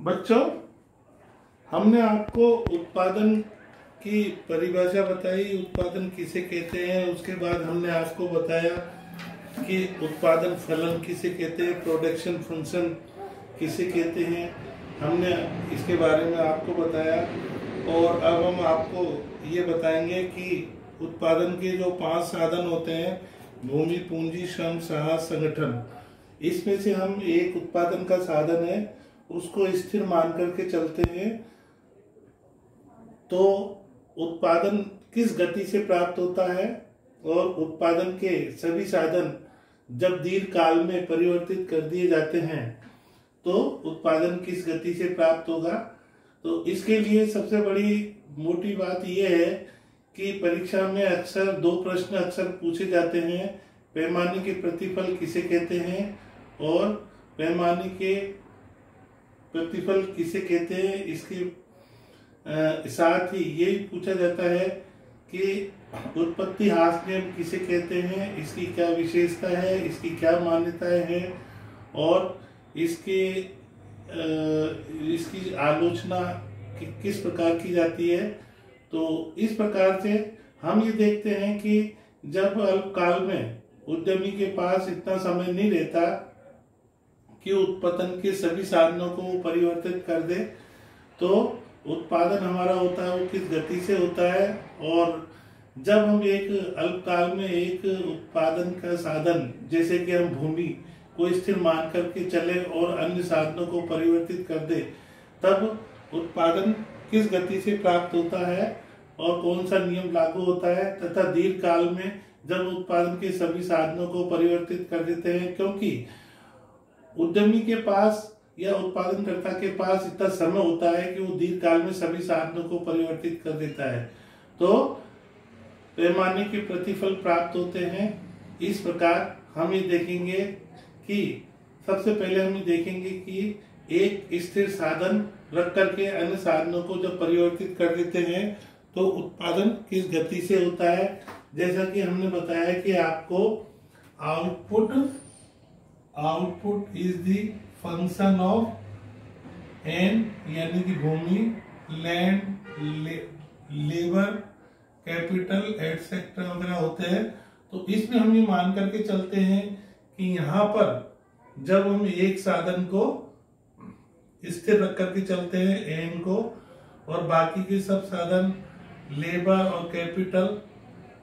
बच्चों, हमने आपको उत्पादन की परिभाषा बताई, उत्पादन किसे कहते हैं। उसके बाद हमने आपको बताया कि उत्पादन फलन किसे कहते हैं, प्रोडक्शन फंक्शन किसे कहते हैं। हमने इसके बारे में आपको बताया और अब हम आपको ये बताएंगे कि उत्पादन के जो 5 साधन होते हैं, भूमि, पूंजी, श्रम, साहस, संगठन, इसमें से हम एक उत्पादन का साधन है उसको स्थिर मान करके चलते हैं। तो उत्पादन किस गति से प्राप्त होता है और उत्पादन के सभी साधन जब दीर्घ काल में परिवर्तित कर दिए जाते हैं तो उत्पादन किस गति से प्राप्त होगा। तो इसके लिए सबसे बड़ी मोटी बात यह है कि परीक्षा में अक्सर 2 प्रश्न अक्सर पूछे जाते हैं। पैमाने के प्रतिफल किसे कहते हैं और पैमाने के प्रतिफल किसे कहते हैं। इसके साथ ही ये पूछा जाता है कि उत्पत्ति ह्रास नियम किसे कहते हैं, इसकी क्या विशेषता है, इसकी क्या मान्यताएं हैं और इसकी आलोचना किस प्रकार की जाती है। तो इस प्रकार से हम ये देखते हैं कि जब अल्पकाल में उद्यमी के पास इतना समय नहीं रहता कि उत्पादन के सभी साधनों को परिवर्तित कर दे, तो उत्पादन हमारा होता है वो किस गति से होता है। और जब हम एक अल्पकाल में एक उत्पादन का साधन जैसे कि हम भूमि को स्थिर मान करके चले और अन्य साधनों को परिवर्तित कर दे, तब उत्पादन किस गति से प्राप्त होता है और कौन सा नियम लागू होता है। तथा दीर्घ काल में जब उत्पादन के सभी साधनों को परिवर्तित कर देते हैं, क्योंकि उद्यमी के पास या उत्पादनकर्ता के पास इतना समय होता है कि वो दीर्घ काल में सभी साधनों को परिवर्तित कर देता है, तो पैमाने के प्रतिफल प्राप्त होते हैं। इस प्रकार हम ये देखेंगे कि सबसे पहले हम ये देखेंगे कि एक स्थिर साधन रख करके अन्य साधनों को जब परिवर्तित कर देते हैं तो उत्पादन किस गति से होता है। जैसा कि हमने बताया कि आपको output is the function of N, यानी कि भूमि, लैंड, लेबर, कैपिटल एटसेट्रा वगैरह होते हैं। तो इसमें हम ये मान करके चलते हैं कि यहाँ पर जब हम एक साधन को स्थिर रख करके चलते हैं एन को, और बाकी के सब साधन लेबर और कैपिटल,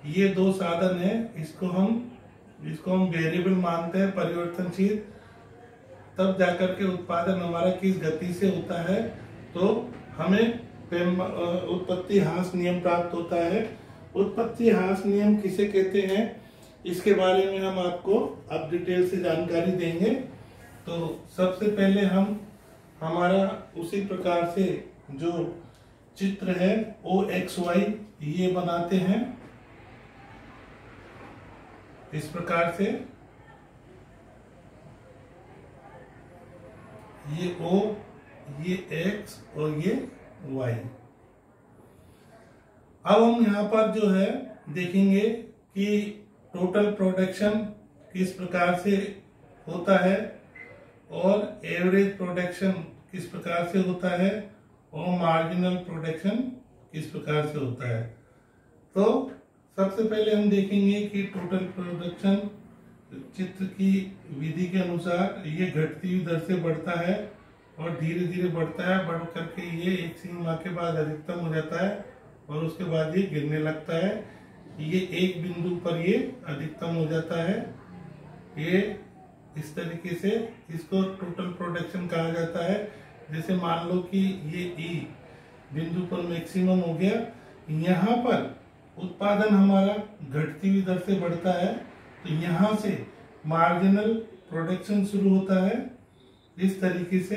ये 2 साधन है, इसको हम वेरिएबल मानते हैं, परिवर्तनशील, तब जाकर के उत्पादन हमारा किस गति से होता है। तो हमें उत्पत्ति ह्रास नियम प्राप्त होता है। उत्पत्ति ह्रास नियम किसे कहते हैं, इसके बारे में हम आपको अब डिटेल से जानकारी देंगे। तो सबसे पहले हम हमारा उसी प्रकार से जो चित्र है OXY ये बनाते हैं इस प्रकार से, ये O, ये X और ये Y। अब हम यहाँ पर जो है देखेंगे कि टोटल प्रोडक्शन किस प्रकार से होता है और एवरेज प्रोडक्शन किस प्रकार से होता है और मार्जिनल प्रोडक्शन किस प्रकार से होता है। तो सबसे पहले हम देखेंगे कि टोटल प्रोडक्शन चित्र की विधि के अनुसार ये घटती हुई दर से बढ़ता है और धीरे धीरे बढ़ता है, बढ़ करके ये एक सीमा के बाद अधिकतम हो जाता है और उसके बाद ये गिरने लगता है। ये एक बिंदु पर ये अधिकतम हो जाता है। ये इस तरीके से इसको टोटल प्रोडक्शन कहा जाता है। जैसे मान लो कि ये ई बिंदु पर मैक्सिमम हो गया, यहाँ पर उत्पादन हमारा घटती हुई दर से बढ़ता है, तो यहाँ से मार्जिनल प्रोडक्शन शुरू होता है। इस तरीके से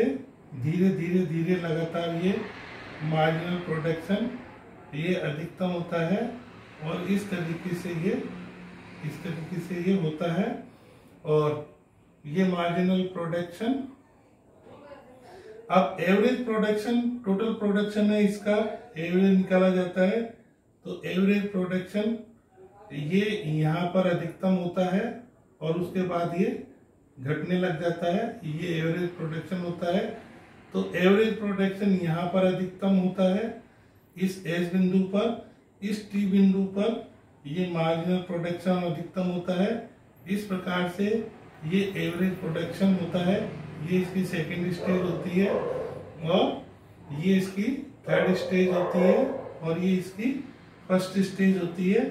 धीरे धीरे धीरे लगातार ये मार्जिनल प्रोडक्शन ये अधिकतम होता है और इस तरीके से ये होता है। और ये मार्जिनल प्रोडक्शन, अब एवरेज प्रोडक्शन, टोटल प्रोडक्शन है, इसका एवरेज निकाला जाता है। तो एवरेज प्रोडक्शन ये यहाँ पर अधिकतम होता है और उसके बाद ये घटने लग जाता है, ये एवरेज प्रोडक्शन होता है। तो एवरेज प्रोडक्शन यहाँ पर अधिकतम होता है इस एस बिंदु पर। इस टी बिंदु पर ये मार्जिनल प्रोडक्शन अधिकतम होता है। इस प्रकार से ये एवरेज प्रोडक्शन होता है। ये इसकी सेकेंड स्टेज होती है और ये इसकी थर्ड स्टेज होती है और ये इसकी फर्स्ट स्टेज होती है।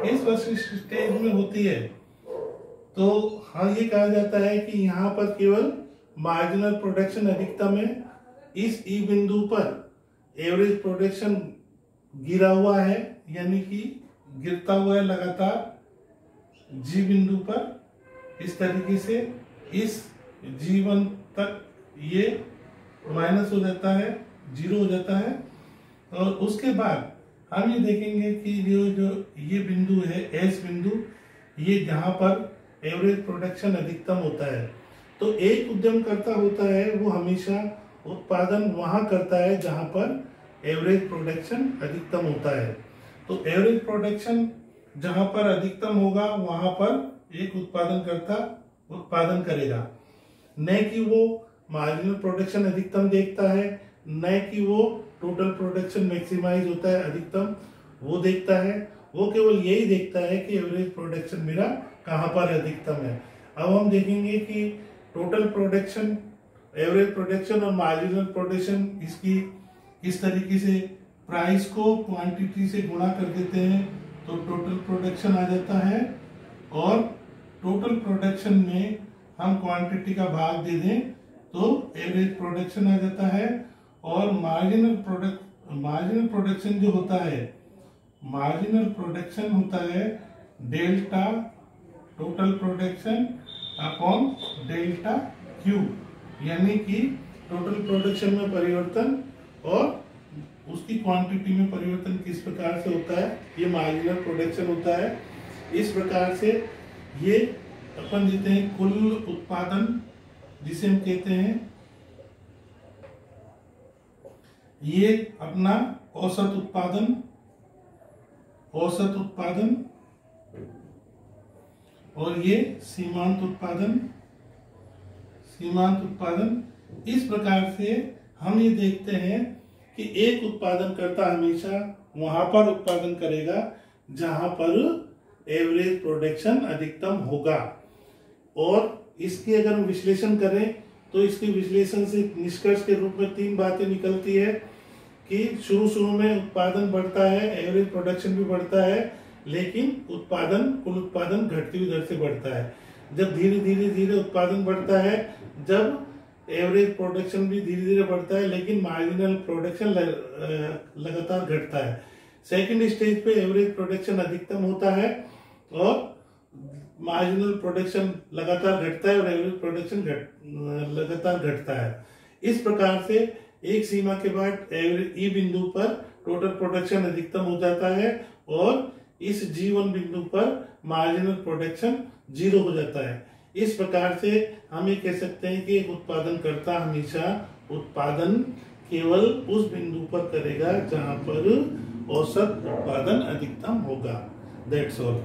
इस फर्स्ट स्टेज में होती है तो हाँ ये कहा जाता है कि यहाँ पर केवल मार्जिनल प्रोडक्शन अधिकतम है। इस ई बिंदु पर एवरेज प्रोडक्शन गिरा हुआ है, यानी कि गिरता हुआ है लगातार जी बिंदु पर। इस तरीके से इस G1 तक ये माइनस हो जाता है, जीरो हो जाता है। और उसके बाद हम ये देखेंगे कि जो ये बिंदु है एस बिंदु, ये जहां पर एवरेज प्रोडक्शन अधिकतम होता है। तो एक उद्यमकर्ता होता है वो हमेशा उत्पादन वहां करता है जहां पर एवरेज प्रोडक्शन अधिकतम होता है। तो एवरेज प्रोडक्शन जहां पर अधिकतम होगा वहां पर एक उत्पादनकर्ता उत्पादन करेगा, न कि वो मार्जिनल प्रोडक्शन अधिकतम देखता है, न कि वो टोटल प्रोडक्शन मैक्सिमाइज होता है अधिकतम वो देखता है। वो केवल यही देखता है कि एवरेज प्रोडक्शन मेरा कहां पर अधिकतम है। अब हम देखेंगे कि टोटल प्रोडक्शन, एवरेज प्रोडक्शन और मार्जिनल प्रोडक्शन इसकी इस तरीके से प्राइस को क्वांटिटी से गुणा कर देते हैं तो टोटल प्रोडक्शन आ जाता है। और टोटल प्रोडक्शन में हम क्वांटिटी का भाग दे दें तो एवरेज प्रोडक्शन आ जाता है। और मार्जिनल प्रोडक्शन जो होता है, मार्जिनल प्रोडक्शन होता है delta total production upon delta Q, यानी कि टोटल प्रोडक्शन में परिवर्तन और उसकी क्वांटिटी में परिवर्तन किस प्रकार से होता है, ये मार्जिनल प्रोडक्शन होता है। इस प्रकार से ये अपन देते हैं कुल उत्पादन, जिसे हम कहते हैं ये अपना औसत उत्पादन और ये सीमांत उत्पादन। इस प्रकार से हम ये देखते हैं कि एक उत्पादनकर्ता हमेशा वहां पर उत्पादन करेगा जहां पर एवरेज प्रोडक्शन अधिकतम होगा। और इसके अगर हम विश्लेषण करें तो इसके विश्लेषण से निष्कर्ष के रूप में तीन बातें निकलती है कि शुरू में उत्पादन बढ़ता है, एवरेज प्रोडक्शन भी बढ़ता है, लेकिन कुल उत्पादन घटती हुई दर से बढ़ता है। जब धीरे उत्पादन बढ़ता है, जब एवरेज प्रोडक्शन भी धीरे धीरे बढ़ता है, लेकिन मार्जिनल प्रोडक्शन लगातार घटता है। सेकंड स्टेज पे एवरेज प्रोडक्शन अधिकतम होता है और मार्जिनल प्रोडक्शन लगातार घटता है और एवरेज प्रोडक्शन लगातार घटता है। इस प्रकार से एक सीमा के बाद ई बिंदु पर टोटल प्रोडक्शन अधिकतम हो जाता है और इस G1 बिंदु पर मार्जिनल प्रोडक्शन जीरो हो जाता है। इस प्रकार से हम ये कह सकते हैं कि एक उत्पादनकर्ता हमेशा उत्पादन केवल उस बिंदु पर करेगा जहां पर औसत उत्पादन अधिकतम होगा। That's all.